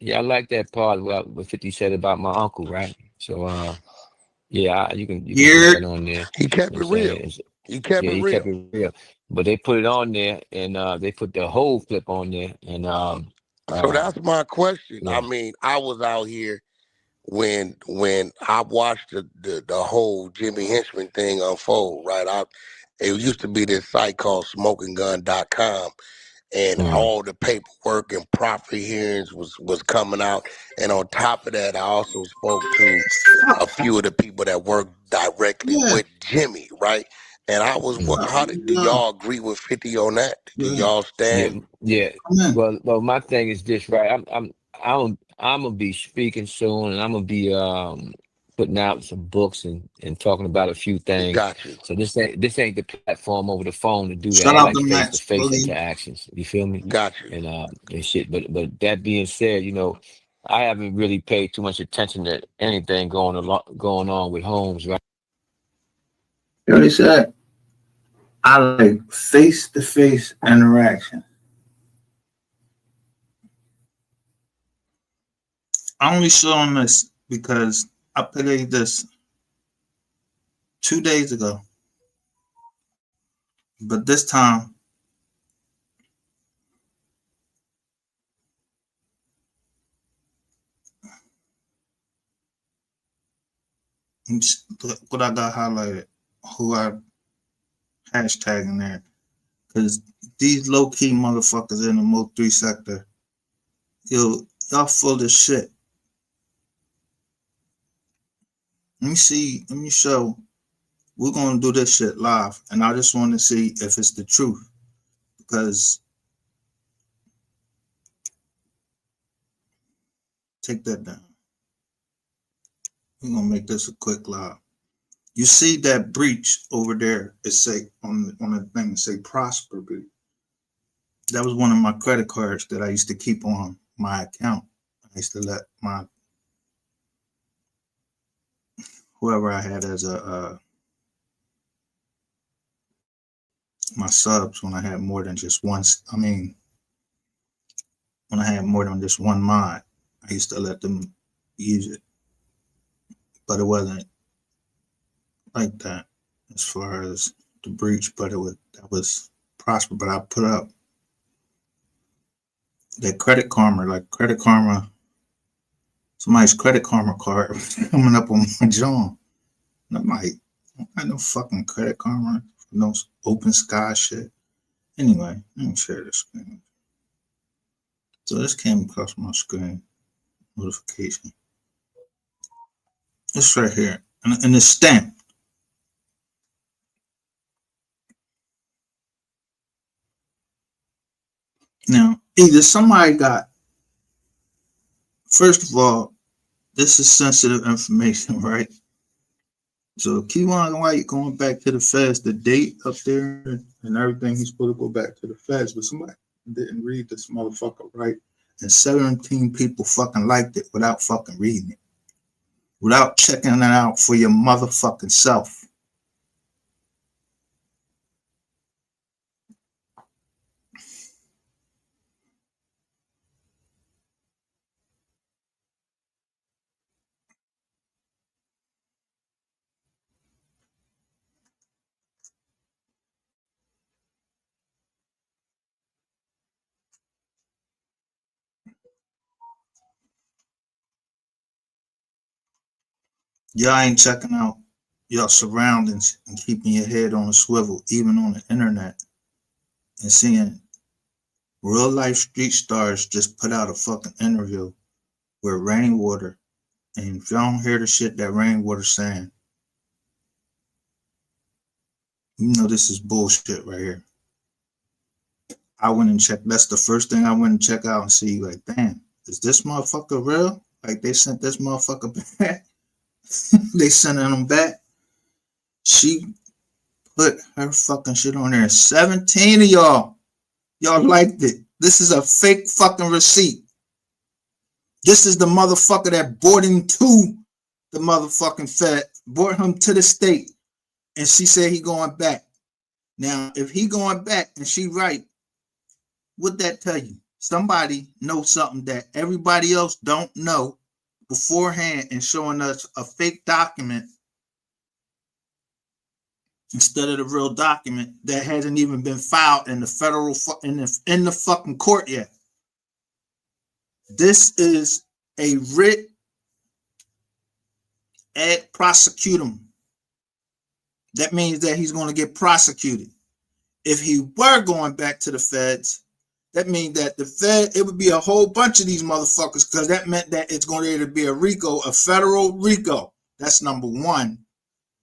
Yeah, I like that part what 50 said about my uncle, right? So yeah, you can put Here, that on there. He You know kept what I'm it saying? real. He kept Yeah, it he kept real. it real. But they put it on there and they put the whole clip on there and So uh that's my question. I yeah. mean, I was out here when I watched the whole Jimmy Henchman thing unfold, right? It used to be this site called smokinggun.com, and Mm, all the paperwork and profit hearings was coming out. And on top of that, I also spoke to a few of the people that work directly yeah, with Jimmy, right? And I was, mm. do no, y'all agree with 50 on that? Do yeah, y'all Yeah, stand? yeah. come in. Well, my thing is this, right? I'm gonna be speaking soon, and I'm gonna be putting out some books and talking about a few things. Got you, So this ain't the platform over the phone to do that. Shout I out like to face to Max, face Boogie. interactions. You feel me? got you. And shit. But that being said, I haven't really paid too much attention to anything going on with Holmes, right? You already said I like face to face interaction. I only saw this because I played this 2 days ago, but this time what I got highlighted, who I hashtagging there, because these low key motherfuckers in the Mo 3 sector, y'all full of shit. Let me show. We're gonna do this shit live, and I just want to see if it's the truth. Because take that down. We're gonna make this a quick live. You see that breach over there? It say on the thing. It say Prosper breach. That was one of my credit cards that I used to keep on my account. I used to let my whoever I had as a my subs when I had more than just one. I mean, when I had more than just one mod, I used to let them use it, but it wasn't like that as far as the breach. But that was Prosper. But I put up that Credit Karma, like Credit Karma, somebody's Credit Karma card was coming up on my jaw. And I'm like, I got no fucking Credit Karma, no open sky shit. Anyway, let me share this screen. So this came across my screen notification. It's right here, and it's stamped. Now, either somebody got, first of all, this is sensitive information, right? So Kewon, why you going back to the feds? The date up there and everything, he's supposed to go back to the feds, but somebody didn't read this motherfucker right, and 17 people fucking liked it without fucking reading it, without checking it out for your motherfucking self. Y'all ain't checking out your surroundings and keeping your head on a swivel, even on the internet, and seeing real life street stars just put out a fucking interview with Rainwater. And if y'all don't hear the shit that Rainwater's saying, you know this is bullshit right here. I went and checked. That's the first thing I went and check out and see, like, damn, is this motherfucker real? Like, they sent this motherfucker back. They sending him back. She put her fucking shit on there. 17 of y'all liked it. This is a fake fucking receipt. This is the motherfucker that brought him to the motherfucking Fed, brought him to the state, and she said he going back. Now, if he going back and she right, what that tell you? somebody knows something that everybody else don't know beforehand and showing us a fake document instead of the real document that hasn't even been filed in the federal in the fucking court yet. This is a writ ad prosecutum. That means that he's going to get prosecuted. If he were going back to the feds, that means that the Fed, it would be a whole bunch of these motherfuckers, because that meant that it's going to be a RICO, a federal RICO. That's number one.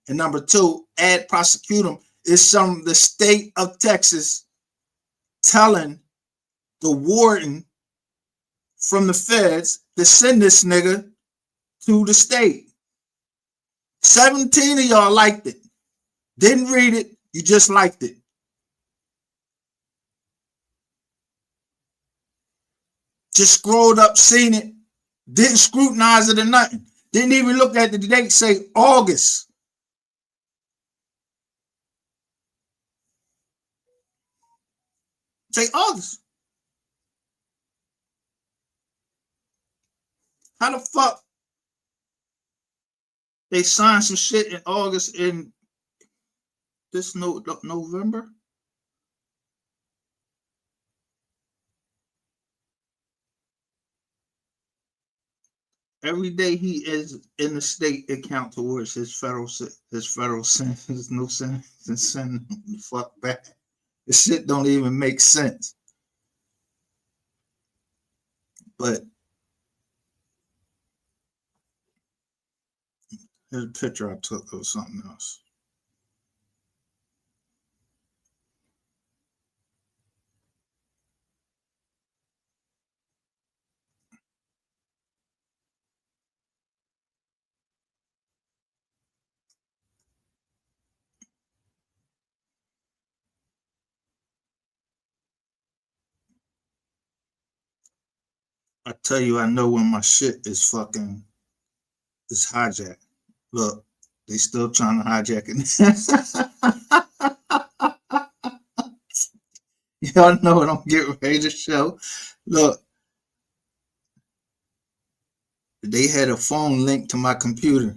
And number two, ad prosecutum is the state of Texas telling the warden from the feds to send this nigga to the state. 17 of y'all liked it. Didn't read it, you just liked it. Just scrolled up, seen it, didn't scrutinize it or nothing. Didn't even look at the date, say August. Say August. How the fuck they signed some shit in August in this November? Every day he is in the state, it counts towards his federal sentence. There's no sentence and send him the fuck back. This shit don't even make sense. But here's a picture I took of something else. I tell you, I know when my shit is hijacked. Look, they still trying to hijack it. Y'all know what I'm getting ready to show. Look, they had a phone linked to my computer.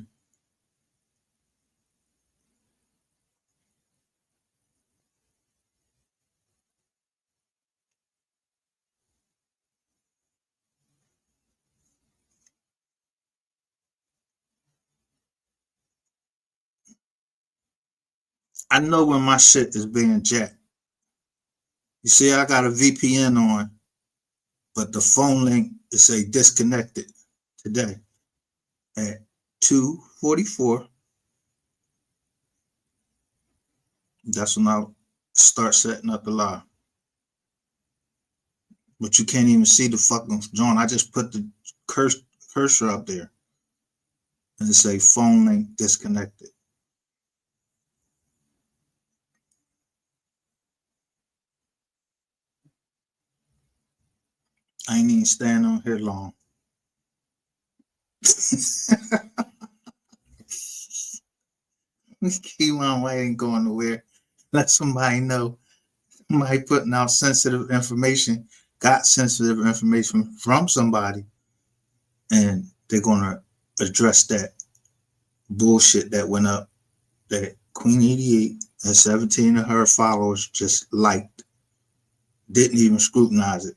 I know when my shit is being jacked. You see, I got a VPN on, but the phone link is say disconnected today at 2:44. That's when I'll start setting up the live. But you can't even see the fucking joint. I just put the cursor up there and it say phone link disconnected. I ain't even staying on here long. Kewon White ain't going nowhere. Let somebody know. Somebody putting out sensitive information, got sensitive information from somebody, and they're gonna address that bullshit that went up that Queen 88 and 17 of her followers just liked. Didn't even scrutinize it.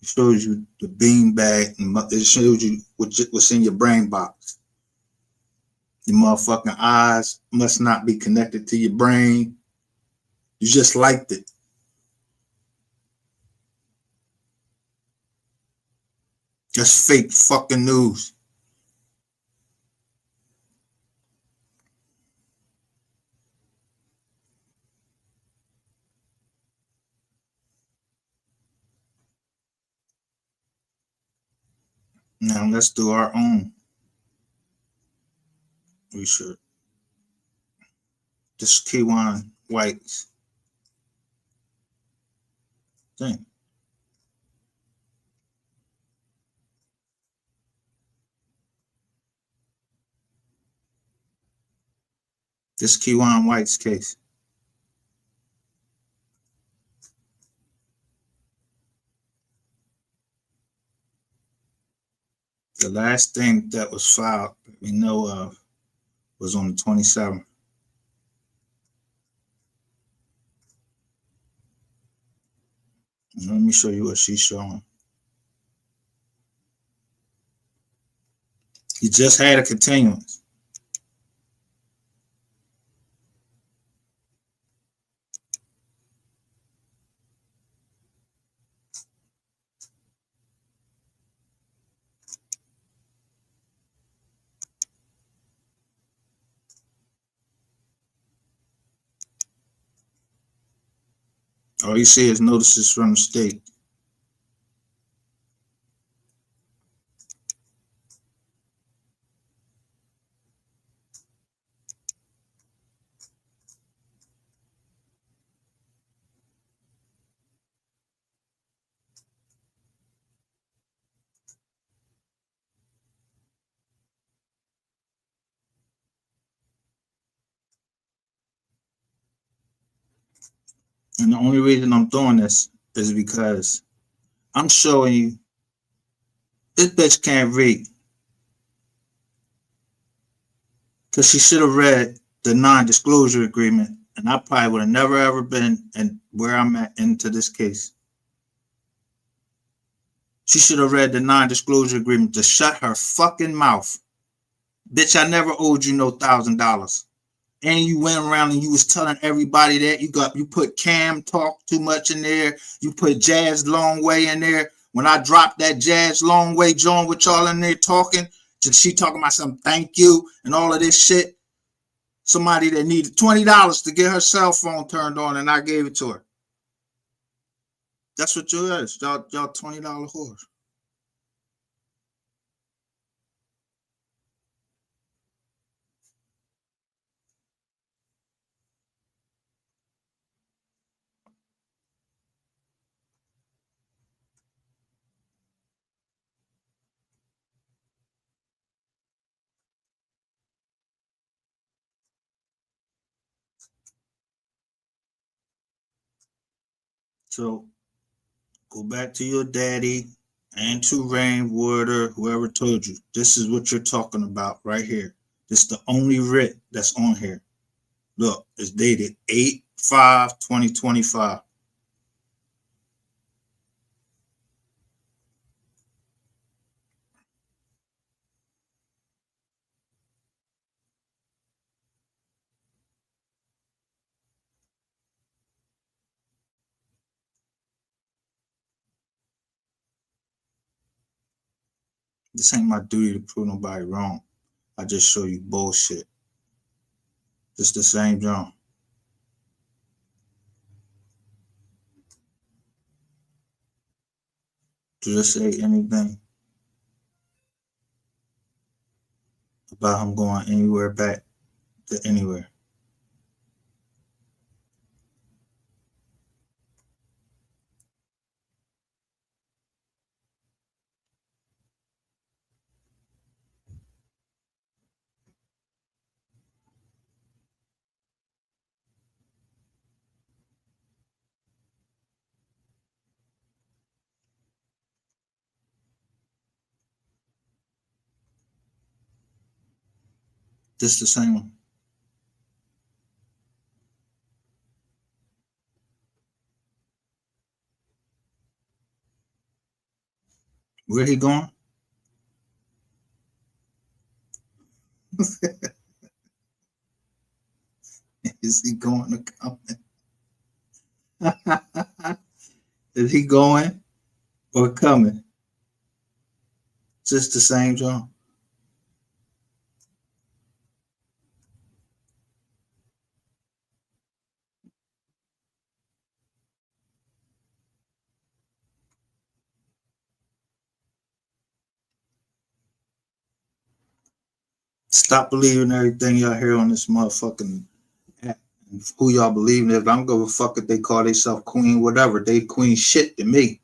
It shows you the beanbag, and it shows you what's in your brain box. Your motherfucking eyes must not be connected to your brain. You just liked it. That's fake fucking news. Now let's do our own research. This Kewon White's thing. This Kewon White's case. The last thing that was filed that we know of was on the 27th. Let me show you what she's showing. You just had a continuance. All you see is notices from the state. And the only reason I'm doing this is because I'm showing you this bitch can't read. Because she should have read the non-disclosure agreement, and I probably would have never ever been and where I'm at into this case. She should have read the non-disclosure agreement to shut her fucking mouth. Bitch, I never owed you no $1,000. And you went around and you was telling everybody that you put Cam Talk too much in there. You put Jazz Long Way in there. When I dropped that Jazz Long Way joint with y'all in there talking, she talking about some thank you and all of this shit. Somebody that needed $20 to get her cell phone turned on, and I gave it to her. That's what you is. Y'all $20 whores. So go back to your daddy and to Rainwood or whoever told you. This is what you're talking about right here. This is the only writ that's on here. Look, it's dated 8/5/2025. This ain't my duty to prove nobody wrong. I just show you bullshit. It's the same John. Did I say anything about him going anywhere back to anywhere? This the same one. Where he going? Is he going to come? Is he going or coming? Just the same John. Stop believing everything y'all hear on this motherfucking app. And who y'all believing if I don't give a fuck if they call themselves queen, whatever. They queen shit to me.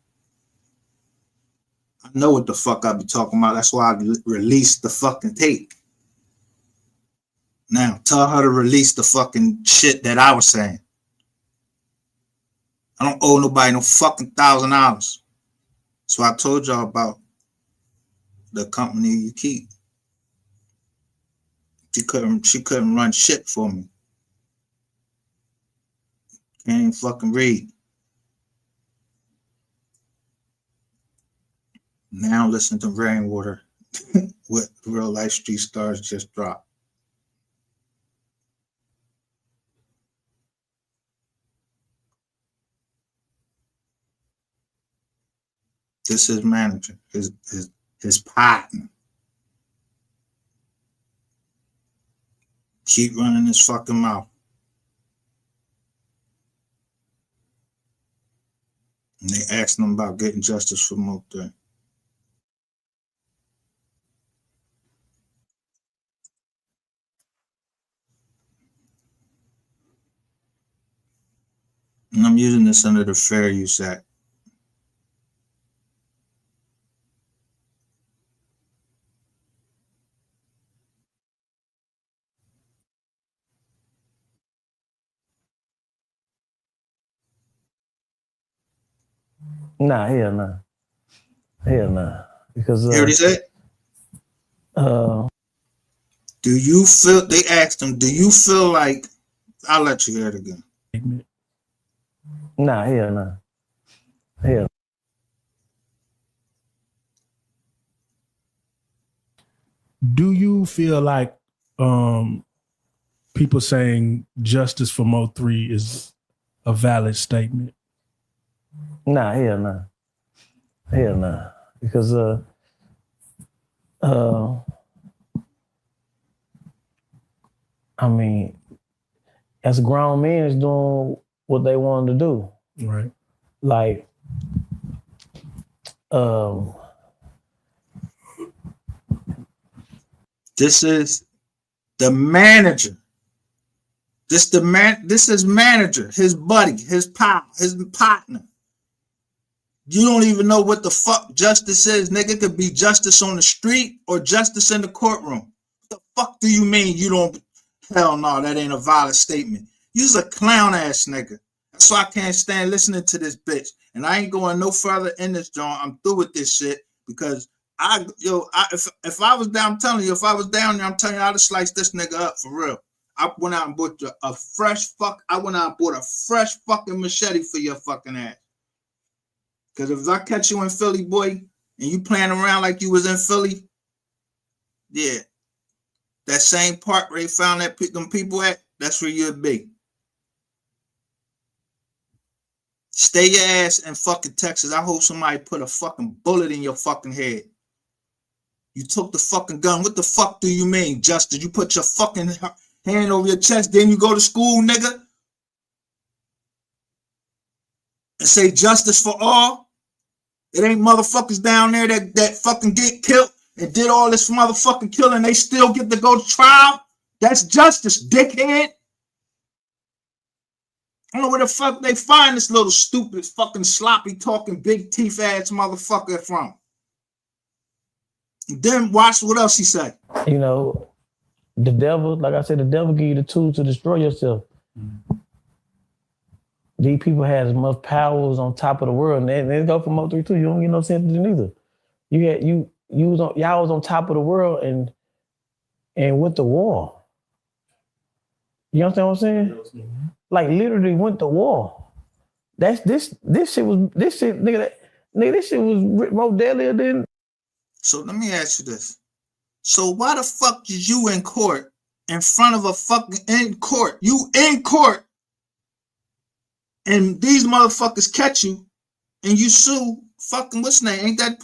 I know what the fuck I be talking about. That's why I released the fucking tape. Now tell her to release the fucking shit that I was saying. I don't owe nobody no fucking $1,000. So I told y'all about the company you keep. She couldn't run shit for me. Can't even fucking read. Now listen to Rainwater. What Real Life Street Stars just dropped. This is manager, his partner. Keep running his fucking mouth. And they asked him about getting justice for Mo 3. And I'm using this under the Fair Use Act. Nah, hell nah. Hell nah. Because Hear what he said? Do you feel, they asked him, do you feel like, I'll let you hear it again. Nah, hell nah. Hell. Do you feel like people saying justice for Mo 3 is a valid statement? Nah, hell nah. Hell nah. Because I mean, as grown men is doing what they wanted to do. Right. Like this is the manager. This is manager, his buddy, his pal, his partner. You don't even know what the fuck justice is, nigga. It could be justice on the street or justice in the courtroom. What the fuck do you mean you don't? Hell no, that ain't a valid statement. You's a clown ass nigga. That's why I can't stand listening to this bitch. And I ain't going no further in this joint. I'm through with this shit because if I was down, I'm telling you, if I was down there, I'm telling you, I'd have sliced this nigga up for real. I went out and bought a fresh fucking machete for your fucking ass. Because if I catch you in Philly, boy, and you playing around like you was in Philly, yeah, that same park where they found them people at, that's where you'd be. Stay your ass in fucking Texas. I hope somebody put a fucking bullet in your fucking head. You took the fucking gun. What the fuck do you mean, Justin? You put your fucking hand over your chest, then you go to school, nigga, and say justice for all? It ain't motherfuckers down there that fucking get killed and did all this motherfucking killing. They still get to go to trial. That's justice, dickhead. I don't know where the fuck they find this little stupid fucking sloppy talking big teeth ass motherfucker from. And then watch what else he said. You know, the devil, like I said, the devil give you the tools to destroy yourself. Mm-hmm. These people have as much powers on top of the world, and they go for Mo 3 too. You don't get no sense to neither. Y'all was on top of the world and went to war. You understand what I'm saying? Mm-hmm. Like literally went to war. This shit was this shit was more deadlier than. So let me ask you this. So why the fuck is you in court in front of a fucking You in court. And these motherfuckers catch you and you sue fucking what's name? Ain't that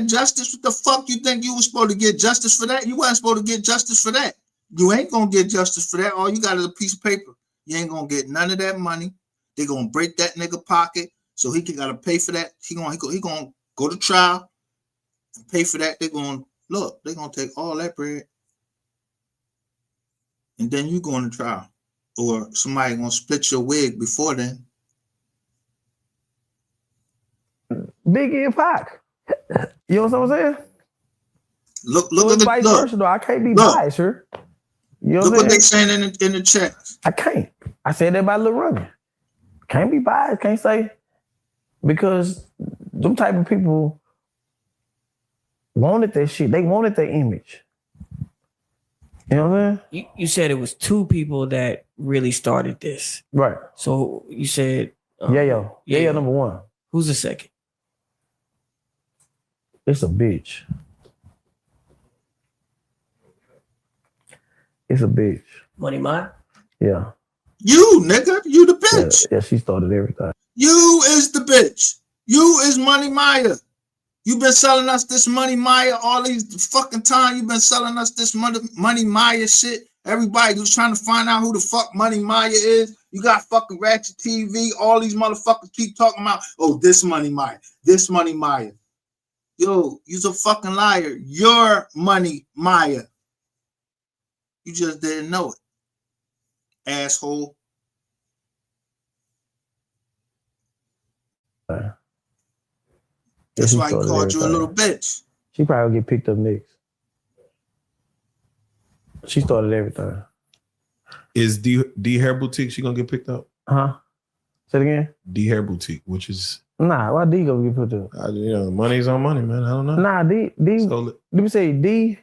justice? What the fuck you think you was supposed to get justice for that? You wasn't supposed to get justice for that. You ain't gonna get justice for that. All you got is a piece of paper. You ain't gonna get none of that money. They gonna break that nigga pocket, so he gotta pay for that. He gonna go to trial and pay for that. They gonna take all that bread, and then you going to trial, or somebody gonna split your wig before then. Biggie and Pac. You know what I'm saying? Look, vice versa though. I can't be biased, sir. You know look what they saying in the chat. I can't. I said that about Lil Rugged. Can't be biased. Can't say because them type of people wanted that shit. They wanted that image. You know what I'm saying? You said it was two people that really started this. Right. So you said Yeah, number one. Who's the second? It's a bitch. It's a bitch. Money Mine? Yeah. You, nigga. You the bitch. Yeah, she started everything. You is the bitch. You is Money Maya. You been selling us this Money Maya all these fucking time. You been selling us this Money Maya shit. Everybody was trying to find out who the fuck Money Maya is. You got fucking Ratchet TV. All these motherfuckers keep talking about, oh, this Money Maya. This Money Maya. Yo, you's a fucking liar. You're Money Maya. You just didn't know it. Asshole. That's why he called you a little bitch. She probably get picked up next. She started everything. Is D Hair Boutique she gonna get picked up? Huh? Say it again? D Hair Boutique, which is Nah, why D gonna get put up? Money's on money, man. I don't know. Nah, D let me say D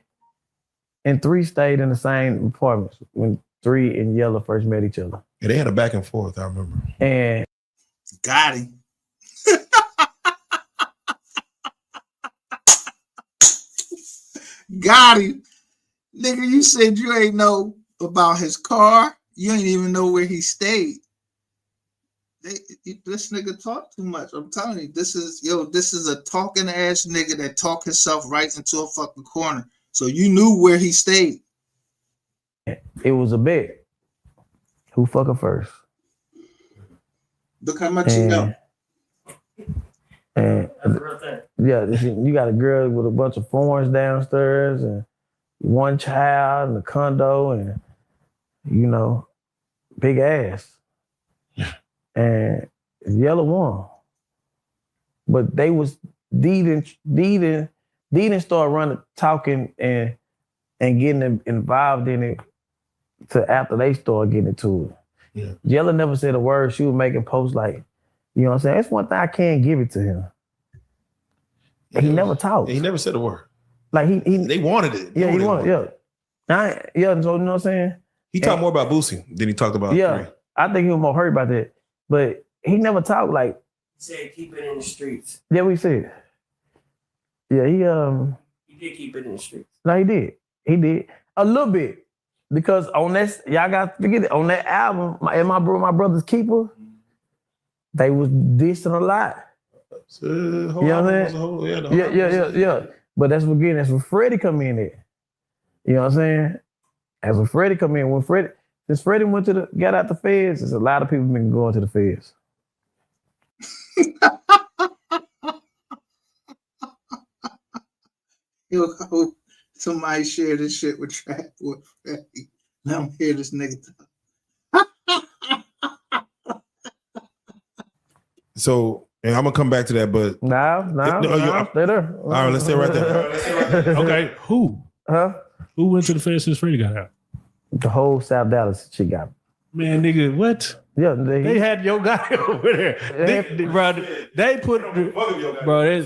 and 3 stayed in the same apartments when 3 and Yellow first met each other. Yeah, they had a back and forth, I remember. And got him. Got him. Nigga, you said you ain't know about his car. You ain't even know where he stayed. This nigga talk too much. I'm telling you, this is a talking ass nigga that talk himself right into a fucking corner. So you knew where he stayed. it was a bet. Who fucking first? Look how much you know. And yeah, you got a girl with a bunch of foreigners downstairs and one child in a condo and, big ass. And Yellow won. But they was Deedon started running, talking and getting involved in it to after they started getting into it. Yeah. Yellow never said a word. She was making posts like, you know what I'm saying? That's one thing I can't give it to him. He never talked. He never said a word. Like he they wanted it. Yeah, he wanted it. So you know what I'm saying? He talked more about Boosie than he talked about Yeah, 3. I think he was more hurt about that. But he never talked like. He said keep it in the streets. Yeah, we said. Yeah, He did keep it in the streets. No, he did. He did a little bit because on that, y'all got to forget it. On that album, my brother's keeper, they was dissing a lot. So, you know what I'm saying? Yeah. But that's when Freddie come in there. You know what I'm saying? As when Freddie come in, since Freddie got out the feds, there's a lot of people been going to the feds. Yo, somebody share this shit with Trap Boy Freddie. Let me hear this nigga talk. So, and I'm gonna come back to that, but stay there. All right, let's stay right there. Okay, who? Huh? Who went to the feds since Freddie got out? The whole South Dallas shit got. Man, nigga, what? Yeah, they had your guy over there. They put, bro.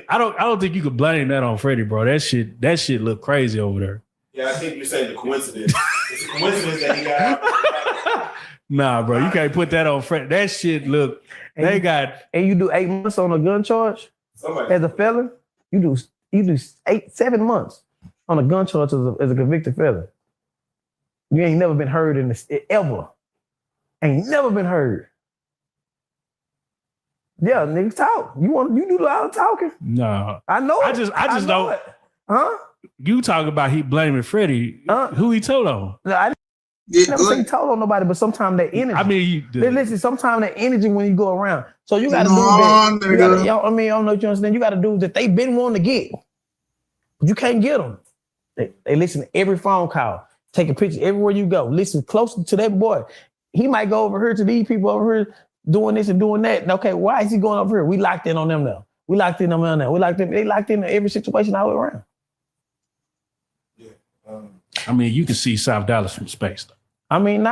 I don't think you could blame that on Freddie, bro. That shit look crazy over there. Yeah, I think you're saying the coincidence. It's a coincidence that he got out. Nah, bro, you can't put that on Freddie. That shit look. And you do 8 months on a gun charge as a felon. You do 7 months on a gun charge as a convicted felon. You ain't never been heard in this ever. Ain't never been heard. Yeah, niggas talk. You do a lot of talking. No, I know. I just know it. Huh? You talk about he blaming Freddie. Who he told on? No, I never say he told on nobody, but sometimes that energy. I mean, listen. Sometimes that energy when you go around. So you got to do that. I don't know what you understand. You got to do that. They've been wanting to get. You can't get them. They listen to every phone call. Take a picture everywhere you go. Listen close to that boy. He might go over here to these people over here doing this and doing that. Okay, why is he going over here? We locked in on them now. We locked in on them now. They locked in every situation all the way around. Yeah. I mean, you can see South Dallas from space, though. I mean,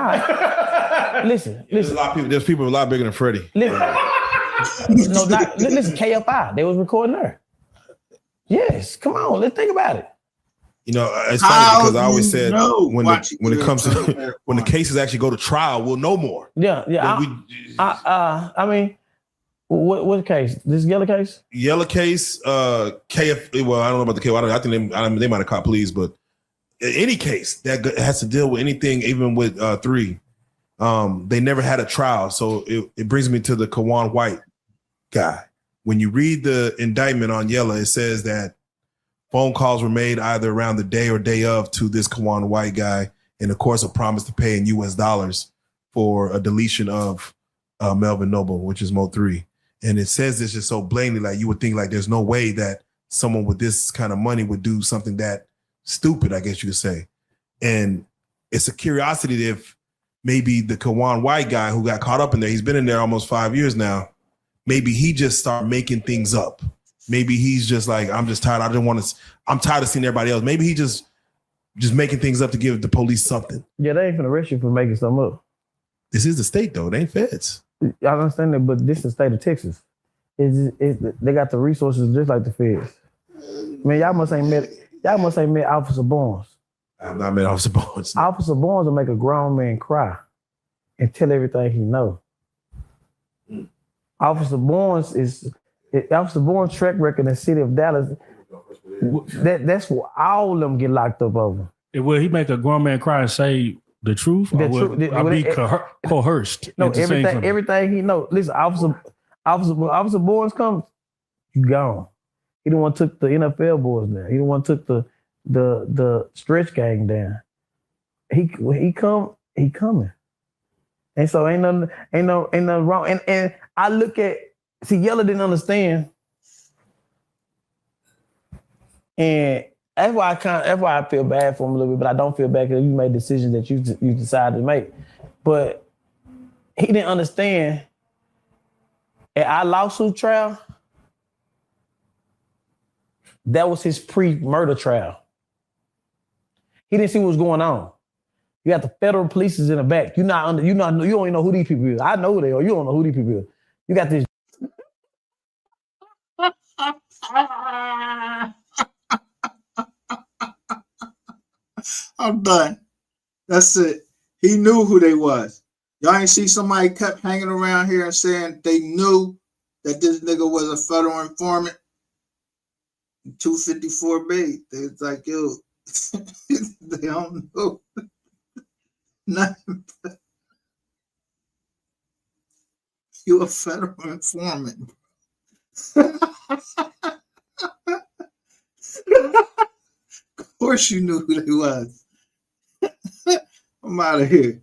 listen. There's a lot of people. There's people a lot bigger than Freddie. Listen, listen. KFI. They was recording there. Yes, come on, let's think about it. You know, it's How funny because I always you said know? when Watch it comes to it. when the cases actually go to trial, we'll know more. Yeah. I mean, what case? This Yellow case? Yellow case, KF. Well, I don't know about the KF. I think they might have caught police, but any case that has to deal with anything, even with 3, they never had a trial. So it brings me to the Kewon White guy. When you read the indictment on Yellow, it says that phone calls were made either around the day or day of to this Kewon White guy, and of course a promise to pay in US dollars for a deletion of Melvin Noble, which is Mo 3. And it says this just so blatantly, like you would think like there's no way that someone with this kind of money would do something that stupid, I guess you could say. And it's a curiosity if maybe the Kewon White guy who got caught up in there, he's been in there almost 5 years now, maybe he just started making things up. Maybe he's just like, I'm just tired. I'm tired of seeing everybody else. Maybe he just making things up to give the police something. Yeah, they ain't finna arrest you for making something up. This is the state though. They ain't feds. I understand that, but this is the state of Texas. They got the resources just like the feds. Man, y'all must ain't met Officer Barnes. I've not met Officer Barnes. Officer Barnes will make a grown man cry and tell everything he know. Officer Barnes track record in the city of Dallas. That's what all of them get locked up over. Will he make a grown man cry and say the truth? Or will I be coerced? No, everything he know. Listen, Officer Barnes comes, you gone. He the one took the NFL boys down. He the one took the stretch gang down. He coming. And so ain't nothing wrong. And I look at, Yella didn't understand. And that's why I feel bad for him a little bit, but I don't feel bad because you made decisions that you decided to make. But he didn't understand at our lawsuit trial, that was his pre-murder trial. He didn't see what was going on. You got the federal police is in the back. You don't even know who these people is. I know they are. You don't know who these people is. You got this. I'm done. That's it. He knew who they was. Y'all ain't see somebody kept hanging around here and saying they knew that this nigga was a federal informant. 254B. They was like, yo, they don't know. Nothing. You a federal informant. Of course you knew who they was. I'm out of here.